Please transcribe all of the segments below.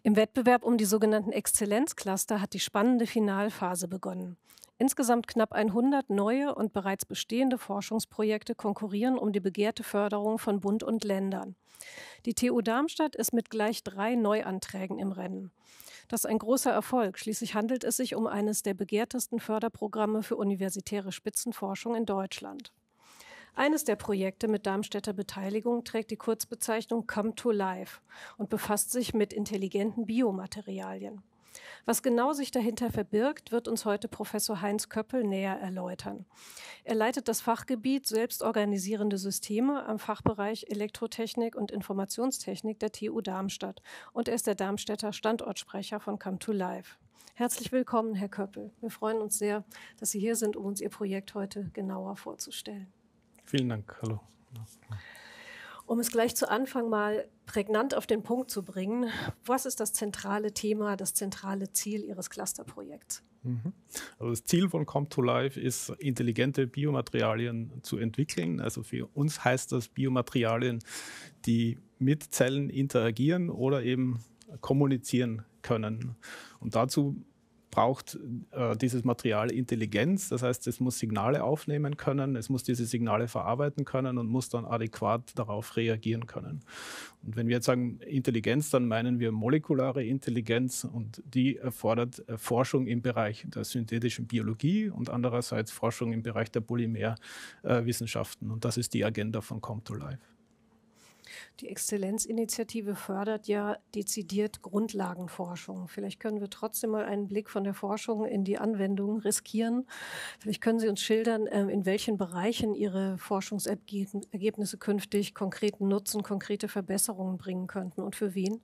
Im Wettbewerb um die sogenannten Exzellenzcluster hat die spannende Finalphase begonnen. Insgesamt knapp 100 neue und bereits bestehende Forschungsprojekte konkurrieren um die begehrte Förderung von Bund und Ländern. Die TU Darmstadt ist mit gleich 3 Neuanträgen im Rennen. Das ist ein großer Erfolg. Schließlich handelt es sich um eines der begehrtesten Förderprogramme für universitäre Spitzenforschung in Deutschland. Eines der Projekte mit Darmstädter Beteiligung trägt die Kurzbezeichnung Come to Life und befasst sich mit intelligenten Biomaterialien. Was genau sich dahinter verbirgt, wird uns heute Professor Heinz Köppel näher erläutern. Er leitet das Fachgebiet Selbstorganisierende Systeme am Fachbereich Elektrotechnik und Informationstechnik der TU Darmstadt und er ist der Darmstädter Standortsprecher von Come to Life. Herzlich willkommen, Herr Köppel. Wir freuen uns sehr, dass Sie hier sind, um uns Ihr Projekt heute genauer vorzustellen. Vielen Dank. Hallo. Um es gleich zu Anfang mal prägnant auf den Punkt zu bringen, was ist das zentrale Thema, das zentrale Ziel Ihres Clusterprojekts? Also das Ziel von Come to Life ist, intelligente Biomaterialien zu entwickeln. Also für uns heißt das Biomaterialien, die mit Zellen interagieren oder eben kommunizieren können. Und dazu braucht dieses Material Intelligenz, das heißt, es muss Signale aufnehmen können, es muss diese Signale verarbeiten können und muss dann adäquat darauf reagieren können. Und wenn wir jetzt sagen Intelligenz, dann meinen wir molekulare Intelligenz und die erfordert Forschung im Bereich der synthetischen Biologie und andererseits Forschung im Bereich der Polymerwissenschaften. Und das ist die Agenda von Come to Life. Die Exzellenzinitiative fördert ja dezidiert Grundlagenforschung. Vielleicht können wir trotzdem mal einen Blick von der Forschung in die Anwendung riskieren. Vielleicht können Sie uns schildern, in welchen Bereichen Ihre Forschungsergebnisse künftig konkreten Nutzen, konkrete Verbesserungen bringen könnten und für wen?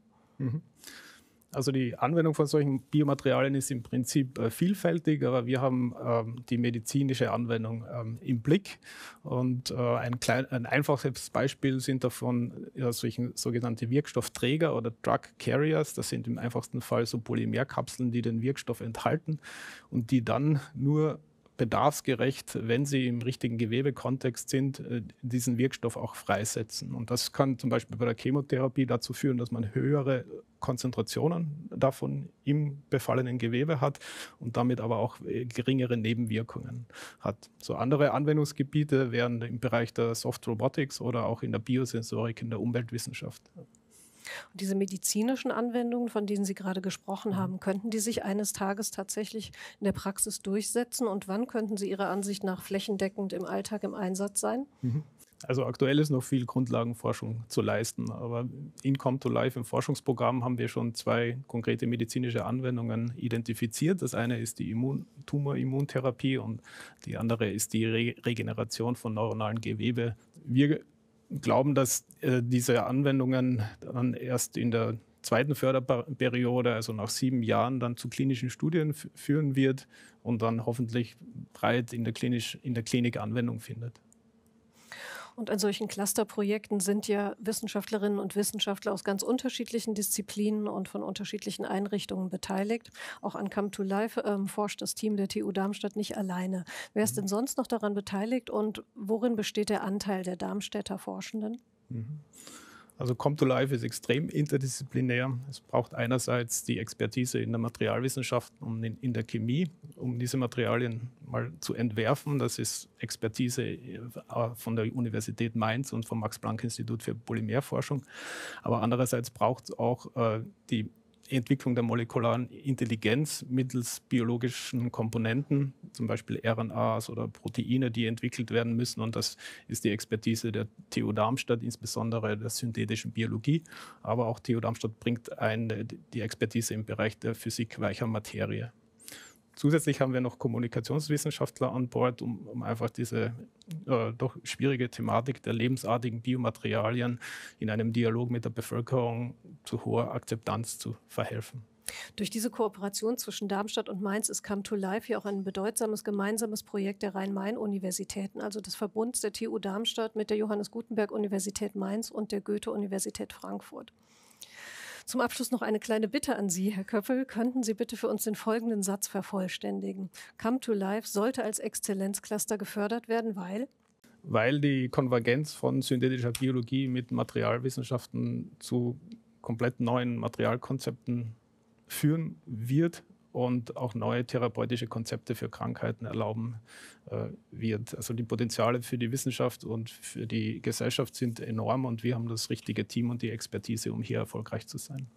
Also die Anwendung von solchen Biomaterialien ist im Prinzip vielfältig, aber wir haben die medizinische Anwendung im Blick. Und ein einfaches Beispiel sind davon solche sogenannte Wirkstoffträger oder Drug Carriers. Das sind im einfachsten Fall so Polymerkapseln, die den Wirkstoff enthalten und die dann nur bedarfsgerecht, wenn sie im richtigen Gewebekontext sind, diesen Wirkstoff auch freisetzen. Und das kann zum Beispiel bei der Chemotherapie dazu führen, dass man höhere Konzentrationen davon im befallenen Gewebe hat und damit aber auch geringere Nebenwirkungen hat. So andere Anwendungsgebiete wären im Bereich der Soft Robotics oder auch in der Biosensorik, in der Umweltwissenschaft. Und diese medizinischen Anwendungen, von denen Sie gerade gesprochen haben, könnten die sich eines Tages tatsächlich in der Praxis durchsetzen? Und wann könnten sie Ihrer Ansicht nach flächendeckend im Alltag im Einsatz sein? Also aktuell ist noch viel Grundlagenforschung zu leisten, aber in Come to Life im Forschungsprogramm haben wir schon 2 konkrete medizinische Anwendungen identifiziert. Das eine ist die Tumorimmuntherapie und die andere ist die Regeneration von neuronalen Gewebe. Wir glauben, dass diese Anwendungen dann erst in der zweiten Förderperiode, also nach 7 Jahren, dann zu klinischen Studien führen wird und dann hoffentlich breit in der Klinik Anwendung findet. Und an solchen Clusterprojekten sind ja Wissenschaftlerinnen und Wissenschaftler aus ganz unterschiedlichen Disziplinen und von unterschiedlichen Einrichtungen beteiligt. Auch an Come to Life forscht das Team der TU Darmstadt nicht alleine. Wer ist denn sonst noch daran beteiligt und worin besteht der Anteil der Darmstädter Forschenden? Also Come to Life ist extrem interdisziplinär. Es braucht einerseits die Expertise in der Materialwissenschaft und in der Chemie, um diese Materialien mal zu entwerfen. Das ist Expertise von der Universität Mainz und vom Max-Planck-Institut für Polymerforschung. Aber andererseits braucht es auch die Entwicklung der molekularen Intelligenz mittels biologischen Komponenten, zum Beispiel RNAs oder Proteine, die entwickelt werden müssen. Und das ist die Expertise der TU Darmstadt, insbesondere der synthetischen Biologie. Aber auch TU Darmstadt bringt die Expertise im Bereich der Physik weicher Materie. Zusätzlich haben wir noch Kommunikationswissenschaftler an Bord, um einfach diese doch schwierige Thematik der lebensartigen Biomaterialien in einem Dialog mit der Bevölkerung zu hoher Akzeptanz zu verhelfen. Durch diese Kooperation zwischen Darmstadt und Mainz ist Come to Life ja auch ein bedeutsames gemeinsames Projekt der Rhein-Main-Universitäten, also des Verbunds der TU Darmstadt mit der Johannes Gutenberg-Universität Mainz und der Goethe-Universität Frankfurt. Zum Abschluss noch eine kleine Bitte an Sie, Herr Köppel. Könnten Sie bitte für uns den folgenden Satz vervollständigen? Come to Life sollte als Exzellenzcluster gefördert werden, weil? Weil die Konvergenz von synthetischer Biologie mit Materialwissenschaften zu komplett neuen Materialkonzepten führen wird und auch neue therapeutische Konzepte für Krankheiten erlauben wird. Also die Potenziale für die Wissenschaft und für die Gesellschaft sind enorm und wir haben das richtige Team und die Expertise, um hier erfolgreich zu sein.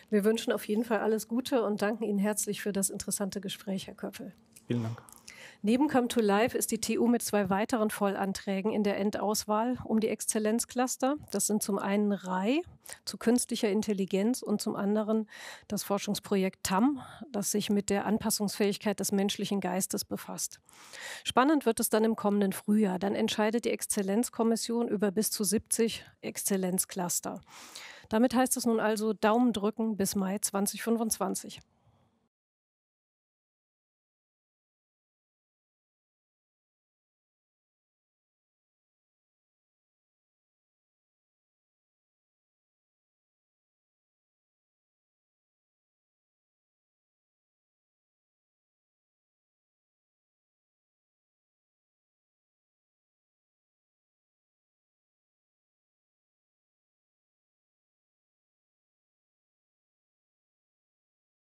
Wir wünschen auf jeden Fall alles Gute und danken Ihnen herzlich für das interessante Gespräch, Herr Köppel. Vielen Dank. Neben Come to Life ist die TU mit 2 weiteren Vollanträgen in der Endauswahl um die Exzellenzcluster. Das sind zum einen RAI zu künstlicher Intelligenz und zum anderen das Forschungsprojekt TAM, das sich mit der Anpassungsfähigkeit des menschlichen Geistes befasst. Spannend wird es dann im kommenden Frühjahr. Dann entscheidet die Exzellenzkommission über bis zu 70 Exzellenzcluster. Damit heißt es nun also Daumen drücken bis Mai 2025.